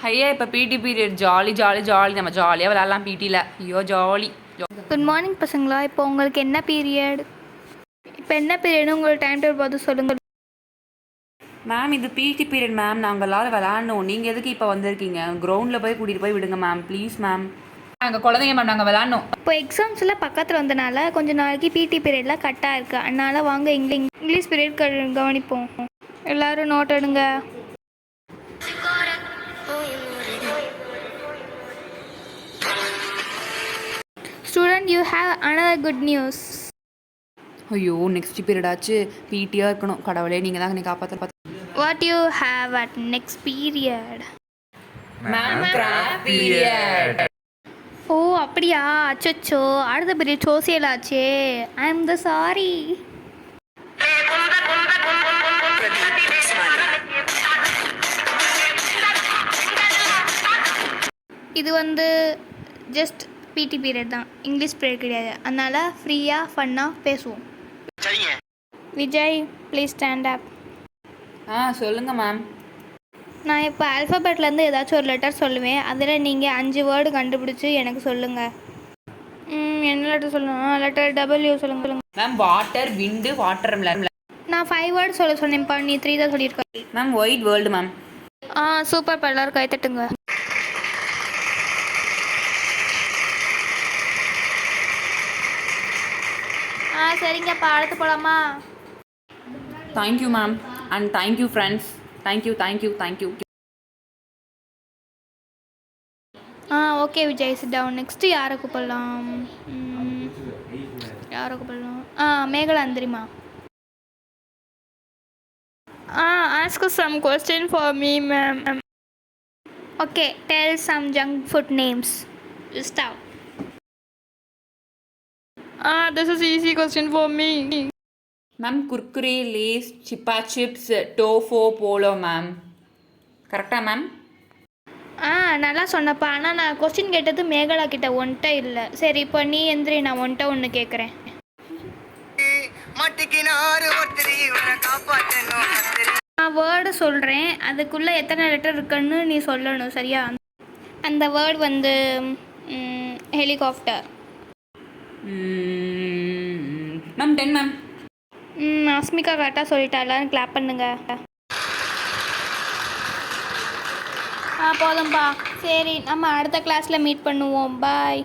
ஐயா இப்போ PT period jolly jolly jolly நம்ம ஜாலியாக விளாட்லாம் பிடியில். ஐயோ ஜாலி. குட் மார்னிங் பசங்களா. இப்போ உங்களுக்கு என்ன பீரியட்? இப்போ என்ன பீரியட்னு உங்களுக்கு டைம் டேபிள் பார்த்து சொல்லுங்கள். மேம் இது பிடி பீரியட் மேம். நாங்கள் எல்லாரும் விளாட்ணும். நீங்கள் எதுக்கு இப்போ வந்திருக்கீங்க? கிரவுண்டில் போய் கூட்டிகிட்டு போய் விடுங்க மேம் ப்ளீஸ் மேம். நாங்கள் குழந்தைங்க மேம், நாங்கள் விளாட்ணும். இப்போ எக்ஸாம்ஸ்லாம் பக்கத்தில் வந்தனால கொஞ்சம் நாளைக்கு பிடி பீரியட்லாம் கட்டாக இருக்குது. அதனால் வாங்க இங்கிலீஷ் பீரியட் கவனிப்போம். எல்லோரும் நோட் எடுங்க. Student, you have another good news. ஐயோ நெக்ஸ்ட் பீரியட் ஆச்சு. பிடியாக இருக்கணும். கடவுளே நீங்கள் தான் என்னை காப்பாற்ற. What you have at next period? Ma'am craft period. ஓ அப்படியா? அச்சோ, அடுத்த பீரியட் சோசியல் ஆச்சே. I am the sorry. இது ஜஸ்ட் பிடி பீரியட் தான், இங்கிலீஷ் பீரியட் கிடையாது. அதனால் ஃப்ரீயாக ஃபன்னாக பேசுவோம். Vijay please stand up. சொல்லுங்கள் மேம். நான் இப்போ ஆல்ஃபபெட்லேருந்து ஏதாச்சும் ஒரு லெட்டர் சொல்லுவேன். அதில் நீங்கள் 5 வேர்டு கண்டுபிடிச்சி எனக்கு சொல்லுங்கள். என்ன லெட்டர் சொல்லணும்? லெட்டர் டபிள்யூ சொல்லுங்கள். Ma'am water, wind, water. நான் 5 வேர்டு சொல்ல சொன்னேன்ப்பா, நீ 3 தான் சொல்லியிருக்க. Ma'am white world ma'am. Super, எல்லாரும் கைத்தட்டுங்க. சரிங்கப்பா, அடுத்து போகலாமா? Thank you ma'am and thank you friends. Thank you. Okay Vijay, sit down. Next யாரை கூப்பிடலாம்? மேகலாந்திரிமா. ask some question for me, ma'am. Okay, tell some junk food names. Stop. This is easy question for me. Ma'am Kurkure, Lays, சிப்பா chips, டோஃபோ, Polo ma'am. கரெக்டா ma'am? நல்லா சொன்னப்பா. ஆனால் நான் கொஸ்டின் கேட்டது மேகலா கிட்ட, ஒன்ட்ட இல்லை. சரி, இப்போ நீ எந்திரி, நான் ஒன்ட்ட ஒன்று கேட்குறேன். நான் வேர்டு சொல்கிறேன், அதுக்குள்ளே எத்தனை லெட்டர் இருக்குன்னு நீ சொல்லணும், சரியா? அந்த word helicopter. Ma'am 10 ma'am. Asmika கரெக்டாக சொல்லிட்டா. எல்லாரும் கிளாப் பண்ணுங்க. போதும்பா. சரி, நம்ம அடுத்த கிளாஸில் மீட் பண்ணுவோம். பாய்.